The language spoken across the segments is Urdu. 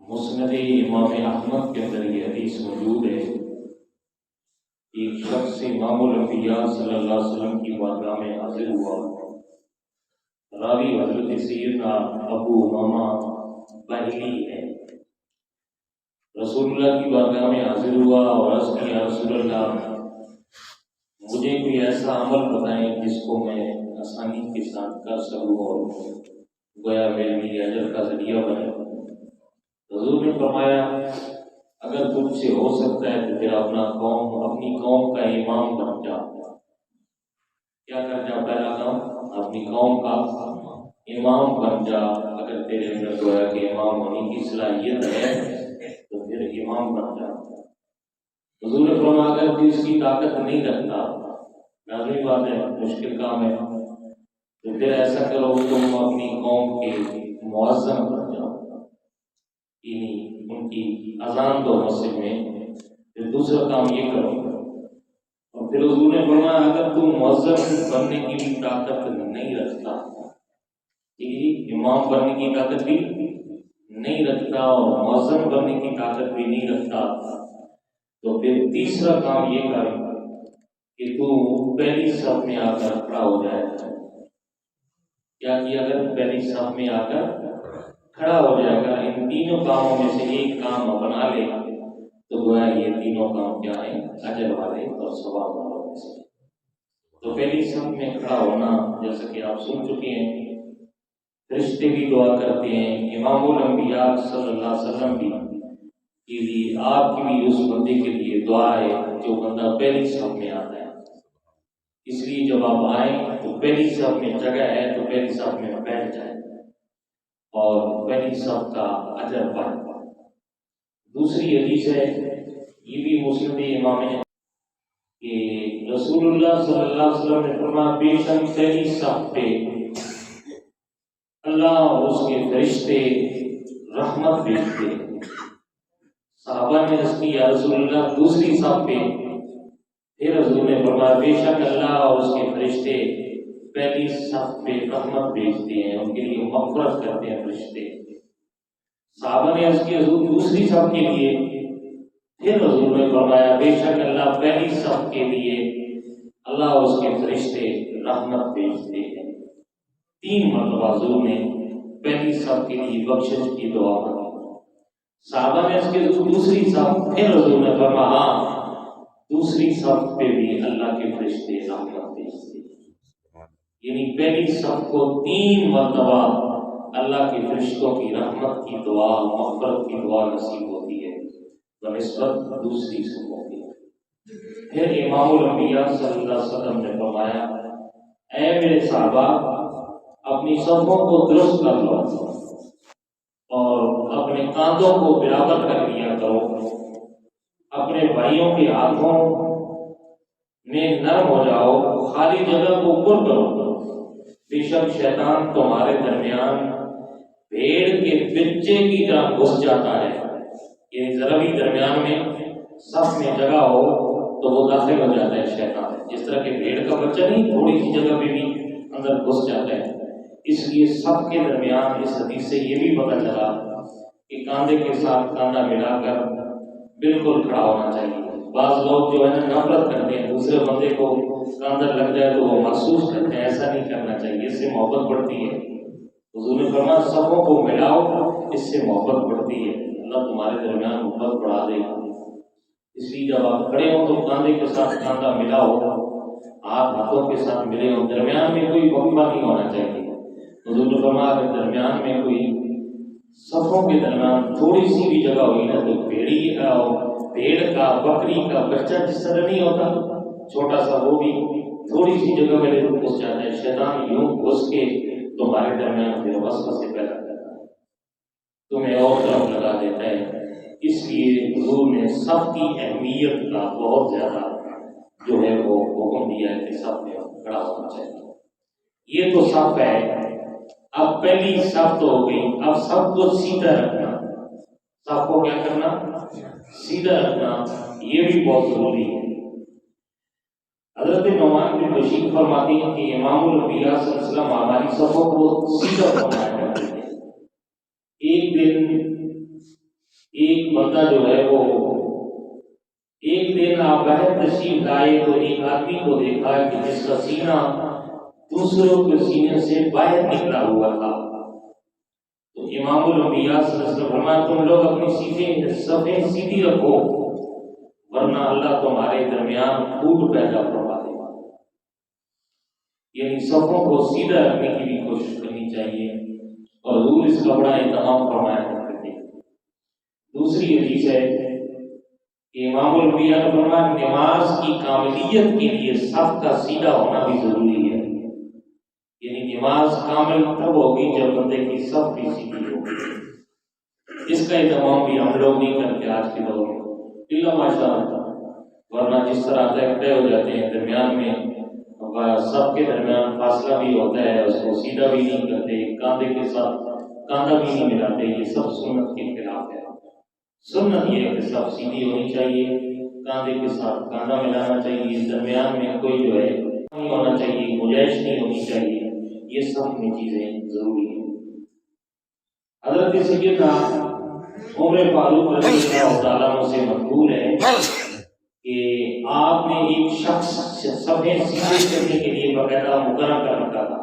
مسند امام احمد کے اندر یہ حدیث موجود ہے۔ ایک شخص امام الانبیاء صلی اللہ علیہ وسلم کی بارگاہ میں حاضر ہوا۔ راوی حضرت سیدنا ابو امامہ باہلی ہے۔ رسول اللہ کی بارگاہ میں حاضر ہوا اور عرض کیا، یا رسول اللہ، مجھے کوئی ایسا عمل بتائیں جس کو میں آسانی کے ساتھ کر سکوں اور گویا میرے لیے اجر کا ذریعہ بنے۔ حضور نے فرمایا، اگر تجھ سے ہو سکتا ہے تو پھر اپنی قوم کا امام بن جا۔ کیا کر جا؟ پہلا کام اپنی قوم کا امام بن جا۔ اگر تیرے اندر گویا کہ امام ہونے کی صلاحیت ہے تو پھر امام بن جا۔ حضور نے فرمایا، اگر تو اس کی طاقت نہیں رکھتا، لازمی بات ہے، مشکل کام ہے، تو پھر ایسا کرو تم اپنی قوم کے مؤذن بن جاؤ، یعنی ان کی اذان دو مسجد میں۔ پھر دوسرا کام یہ کرو، اور پھر حضور نے فرمایا، اگر تم مؤذن بننے کی بھی طاقت نہیں رکھتا، امام بننے کی طاقت بھی نہیں رکھتا اور مؤذن بننے کی طاقت بھی نہیں رکھتا، تو پھر تیسرا کام یہ کر کہ تو پہلی صف میں آ کر کھڑا ہو جائے۔ کیا کیا؟ اگر پہلی صف میں آ کر کھڑا ہو جائے گا، ان تینوں کاموں میں سے ایک کام اپنا لے تو گویا یہ تینوں کام کیا ہیں؟ اجر والے اور ثواب والوں میں سے۔ تو پہلی صف میں کھڑا ہونا، جیسا کہ آپ سن چکے ہیں، فرشتے بھی دعا کرتے ہیں، امام الانبیاء صلی اللہ علیہ وسلم بھی کہ لیے آپ کی بھی اس بندے کے لیے دعا ہے جو بندہ پہلی صف میں آتا ہے۔ اس لیے جب آپ آئیں تو پہلی صف میں جگہ ہے تو پہلی صف میں بیٹھ جائیں اور پہلی صف کا اجر پائیں۔ دوسری حدیث ہے، یہ بھی مسند امام ہے، کہ رسول اللہ صلی اللہ علیہ وسلم نے فرمایا، بے شک پہلی صف پہ اللہ اور اس کے فرشتے رحمت بھیجتے۔ صحابہ نے عرض کی، یا رسول اللہ، دوسری صف پہ؟ پھر حضور نے فرمایا، بے شک اللہ اور اس کے فرشتے پہلی صف پہ رحمت بھیجتے ہیں، ان کے لیے مغفرت کرتے ہیں فرشتے۔ صحابہ نے عرض کی، حضور دوسری صف کے لیے؟ پھر حضور نے فرمایا، بے شک اللہ پہلی صف کے لیے اللہ اور اس کے فرشتے رحمت بھیجتے ہیں۔ 3 مرتبہ حضور نے پہلی صف کے لیے بخشش کی دعا کی۔ صحابہ نے اس کے دوسری صف؟ پھر حضور نے فرمایا، ہاں دوسری صف پہ بھی اللہ کے فرشتے رحمت بھیجتے ہیں، یعنی پہلی صف کو 3 مرتبہ اللہ کے فرشتوں کی رحمت کی دعا، مغفرت کی دعا نصیب ہوتی ہے بنسبت دوسری صفوں کی۔ پھر امام الانبیاء صلی اللہ علیہ وسلم نے فرمایا، اے میرے صحابہ، اپنی صفوں کو درست کر لو اور اپنے کاندھوں کو برابر کر لیا کرو، اپنے بھائیوں کے ہاتھوں میں نرم ہو جاؤ، خالی جگہ کو پر کرو۔ بے شک شیطان تمہارے درمیان بھیڑ کے بچے کی طرح گھس جاتا ہے، یعنی ذرا بھی درمیان میں صف میں جگہ ہو تو وہ داخل ہو جاتا ہے شیطان، جس طرح کہ بھیڑ کا بچہ نہیں تھوڑی سی جگہ پہ بھی اندر گھس جاتا ہے۔ اس لیے صف کے درمیان اس حدیث سے یہ بھی پتہ چلا کہ کاندھے کے ساتھ کاندھا ملا کر بالکل کھڑا ہونا چاہیے۔ بعض لوگ جو ہے نا نفرت کرتے ہیں، دوسرے بندے کو کاندھا لگ جائے تو وہ محسوس کرتے ہیں، ایسا نہیں کرنا چاہیے، اس سے محبت بڑھتی ہے۔ حضور نے فرمایا، صفوں کو ملاؤ، اس سے محبت بڑھتی ہے، اللہ تمہارے درمیان محبت بڑھا دے گا۔ اس لیے جب آپ کھڑے ہو تو کاندھے کے ساتھ کاندھا ملاؤ، ہاتھوں کے ساتھ ملے ہو، درمیان میں کوئی وقفہ نہیں ہونا چاہیے۔ حضور نے فرمایا کہ درمیان میں کوئی صفوں کے درمیان تھوڑی سی بھی جگہ ہوئی نا تو بھیڑ کا بکری کا بچہ جس طرح نہیں ہوتا چھوٹا سا، وہ بھی تھوڑی سی جگہ میں گھس جاتا ہے، شیطان یوں گھس کے تمہارے درمیان پھر وسوسے پیدا کرتا ہے، تمہیں اور طرف لگا دیتا ہے۔ اس لیے حضور نے صف کی اہمیت کا بہت زیادہ جو ہے وہ حکم دیا ہے کہ صف میں کھڑا ہونا چاہیے۔ یہ تو صف ہے، اب پہلی صف تو ہو گئی، اب سب کو سیدھا رکھنا، صف کو کیا کرنا؟ سیدھا رکھنا، یہ بھی بہت ضروری ہے۔ حضرت نعمان بن بشیر فرماتے ہیں کہ امام الانبیاء صلی اللہ علیہ وسلم ہماری صفوں کو سیدھا فرمایا کرتے تھے۔ ایک دن ایک بندہ جو ہے وہ ایک دن آپ باہر تشریف لائے تو ایک آدمی کو دیکھا کہ جس کا سینہ دوسروں کے سینے سے باہر نکلا ہوا تھا. تو امام الانبیاء صلی اللہ علیہ وسلم فرمایا تم لوگ اپنی صفیں سیدھی رکھو ورنہ اللہ تمہارے درمیان پھوٹ پیدا کروا دے گا. یعنی صفوں کو سیدھا رکھنے کی بھی کوشش کرنی چاہیے اور حضور اس کا بڑا اہتمام فرمایا کرتے ہیں. دوسری حدیث ہے کہ امام الانبیاء نے فرمایا نماز کی کاملیت کے لیے صف کا سیدھا ہونا بھی ضروری ہے. یعنی نماز کامل تب ہوگی جب بندے کی صف بھی سیدھی ہوگی. اس کا اہتمام بھی ہم لوگ نہیں کرتے آج کے دور میں اللہ ماشاء اللہ. ورنہ جس طرح طے ہو جاتے ہیں درمیان میں سب کے درمیان فاصلہ بھی ہوتا ہے اس کو سیدھا بھی نہیں کرتے کاندھے کے ساتھ کاندھا بھی نہیں ملاتے. یہ سب سنت کے خلاف ہے. سنت یہ ہے کہ سب سیدھی ہونی چاہیے کاندھے کے ساتھ کاندھا ملانا چاہیے درمیان میں کوئی جو ہے نہیں ہونا چاہیے گنجائش نہیں ہونی چاہیے. یہ سب میں چیزیں ضروری ہیں. حضرت سیدنا عمر فاروق رضی اللہ تعالیٰ عنہ سے مقبول ہے کہ آپ نے ایک شخص صفیں سیدھے کرنے کے لیے باقاعدہ مقرر کر رکھا تھا.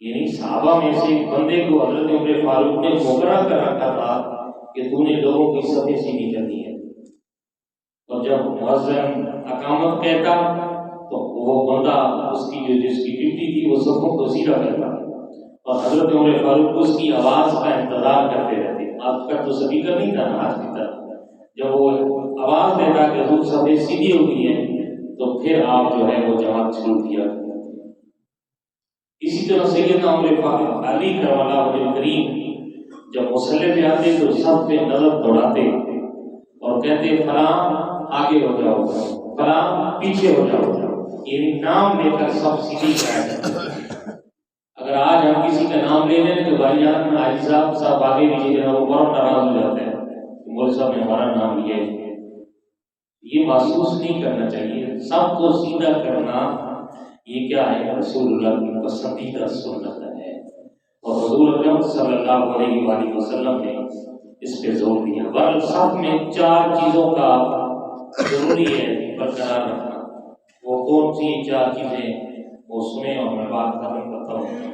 یعنی صحابہ میں سے ایک بندے کو حضرت عمر فاروق نے مقرر کر رکھا تھا کہ تو نے لوگوں کی صفیں سیدھی کرنی ہے. اور جب مؤذن اقامت کہتا تو وہ بندہ اس کی جس کی ڈیوٹی تھی وہ صفوں کو سیدھا کرتا اور حضرت عمر فاروق اس کی آواز کا انتظار کرتے رہتے. آج کا تو سبھی کا نہیں تھا نا آج کی طرح. جب وہ آواز دیتا کہ حضور صفیں سیدھی ہو گئی ہیں تو پھر آپ جو ہے وہ جماعت شروع کیا. اسی طرح سیدنا عمر فاروق علی کرم اللہ وجہ کریم جب مصلی پہ آتے تو سب پہ نظر دوڑاتے اور کہتے فلاں آگے ہو جاؤ فلاں پیچھے ہو جاؤ. یعنی نام لے کر سب سیدھی کرایا جاتا. اگر آج ہم کسی کا نام لے لیں تو بھائی جان حاجی صاحب آگے پیچھے وہ بہت ناراض ہو جاتے ہیں مول صاحب نے ہمارا نام لیا ہے. یہ محسوس نہیں کرنا چاہیے. سب کو سیدھا کرنا یہ کیا ہے رسول اللہ کی پسندیدہ سنت ہے اور حضور اکرم صلی اللہ علیہ وآلہ وسلم نے اس پہ زور دیا. بل سب میں 4 چیزوں کا ضروری ہے برقرار رکھنا. وہ کون سی 4 چیزیں وہ سنیں اور میں بات کرتا ہوں.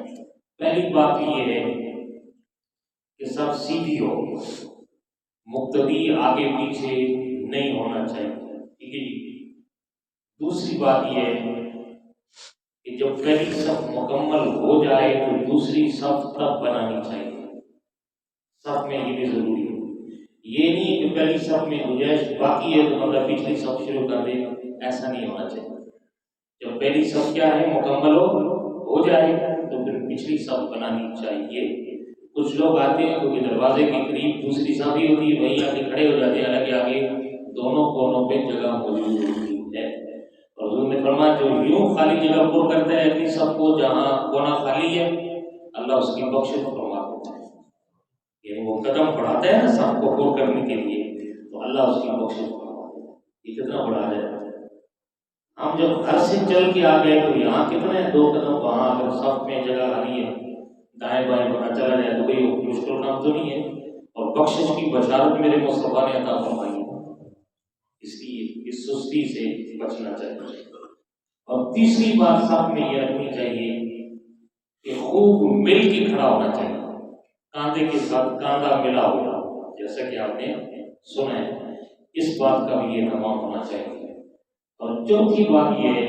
پہلی بات یہ ہے کہ سب سیدھی ہو مقتدی آگے پیچھے نہیں ہونا چاہیے. ٹھیک ہے جی. دوسری بات یہ ہے کہ جب پہلی صف مکمل ہو جائے تو دوسری صف تب بنانی چاہیے. صف میں یہ بھی ضروری ہے. یہ نہیں کہ پہلی صف میں گنجائش باقی ہے تو مطلب پچھلی صف شروع کر دے. ایسا نہیں ہونا چاہیے. جب پہلی صف کیا ہے مکمل ہو جائے تو پھر پچھلی صف بنانی چاہیے. کچھ لوگ آتے ہیں کیونکہ دروازے کے قریب دوسری صف ہی ہوتی ہے وہیں آ کے کھڑے ہو جاتے ہیں حالانکہ آگے دونوں کونوں پہ جگہ موجود ہوتی ہے. اور حضور نے فرمایا جو یوں خالی جگہ پر کرتا ہے اپنی صف کو جہاں کونا خالی ہے اللہ اس کی بخشش فرما دیتا ہے. یعنی وہ قدم بڑھاتا ہے نا صف کو پر کرنے کے لیے تو اللہ اس کی بخشش فرما دیتا ہے. یہ کتنا بڑھا ہے. ہم جب گھر سے چل کے آ گئے تو یہاں کتنے 2 قدم وہاں اگر صف میں جگہ خالی ہے دائیں بائیں پتہ چلا جائے تو کوئی مشکل کام تو نہیں ہے. اور بخشش کی بشارت میرے مصطفیٰ نے عطا فرمائی ہے. اس لیے اس سستی سے بچنا چاہیے. اور تیسری بات صف میں یہ رکھنی چاہیے کہ خوب مل کے کھڑا ہونا چاہیے. کاندھے کے ساتھ کاندھا ملا ہوا جیسا کہ آپ نے سنا ہے. اس بات کا بھی یہ اہتمام ہونا چاہیے. اور چوتھی بات یہ ہے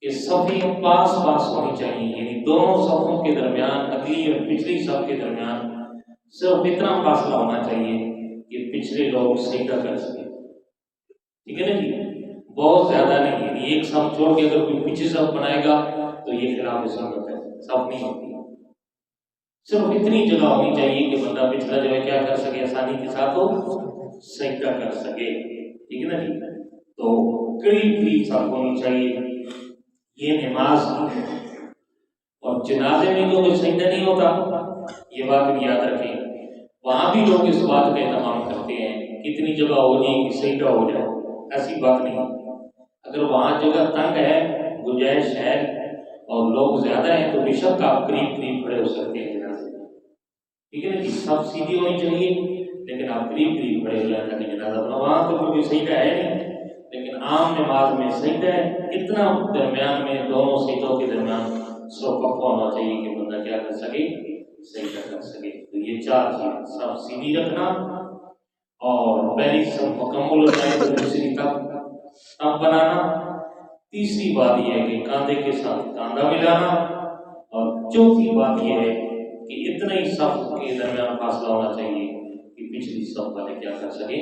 کہ صفیں پاس ہونی چاہیے. یعنی دونوں صفوں کے درمیان اگلی اور پچھلی صف کے درمیان صرف اتنا فاصلہ ہونا چاہیے کہ پچھلے لوگ سجدہ کر سکیں. ٹھیک ہے نا جی. بہت زیادہ نہیں. یعنی ایک صف چھوڑ کے اگر کوئی پیچھے صف بنائے گا تو یہ خلاف سنت ہے. صف نہیں ہوتی. صرف اتنی جگہ ہونی چاہیے کہ بندہ پچھلا جو ہے کیا کر سکے آسانی کے ساتھ وہ سجدہ کر سکے. ٹھیک ہے نا جی. تو قریب صف ہونی چاہیے. یہ نماز ہے. اور جنازے میں تو کوئی سجدہ نہیں ہوتا یہ بات بھی یاد رکھیں. وہاں بھی لوگ اس بات کا اہتمام کرتے ہیں کتنی جگہ ہو جائے کہ سجدہ ہو جائے. ایسی بات نہیں. اگر وہاں جگہ تنگ ہے گنجائش ہے اور لوگ زیادہ ہیں تو بے شک آپ قریب کھڑے ہو سکتے ہیں جنازے میں. ٹھیک ہے نا جی. سب سیدھی ہونی چاہیے لیکن آپ قریب قریب کھڑے ہو جائیں تاکہ جنازہ پڑھنا، وہاں تو کوئی سجدہ ہے نہیں، لیکن عام نماز میں سجدہ ہے، اتنا درمیان میں دونوں سجدوں کے درمیان وقفہ ہونا چاہیے کہ بندہ کیا کر سکے، سجدہ کر سکے۔ تو یہ چار چیز، سب سیدھی رکھنا، اور پہلی سب مکمل ہو جائے تو دوسری تب بنانا، تیسری بات یہ ہے کہ کاندھے کے ساتھ کاندھا ملانا، اور چوتھی بات یہ ہے کہ اتنا ہی صف کے درمیان فاصلہ ہونا چاہیے کہ پچھلی صف والے کیا کر سکے،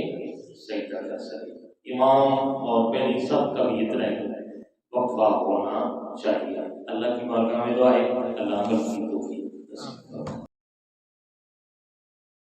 سجدہ کر سکے۔ امام اور پہلی صف کا بھی اتنا ہی وقفہ ہونا چاہیے۔ اللہ کی بارگاہ میں دعا ہے اللہ عمل کی توفیق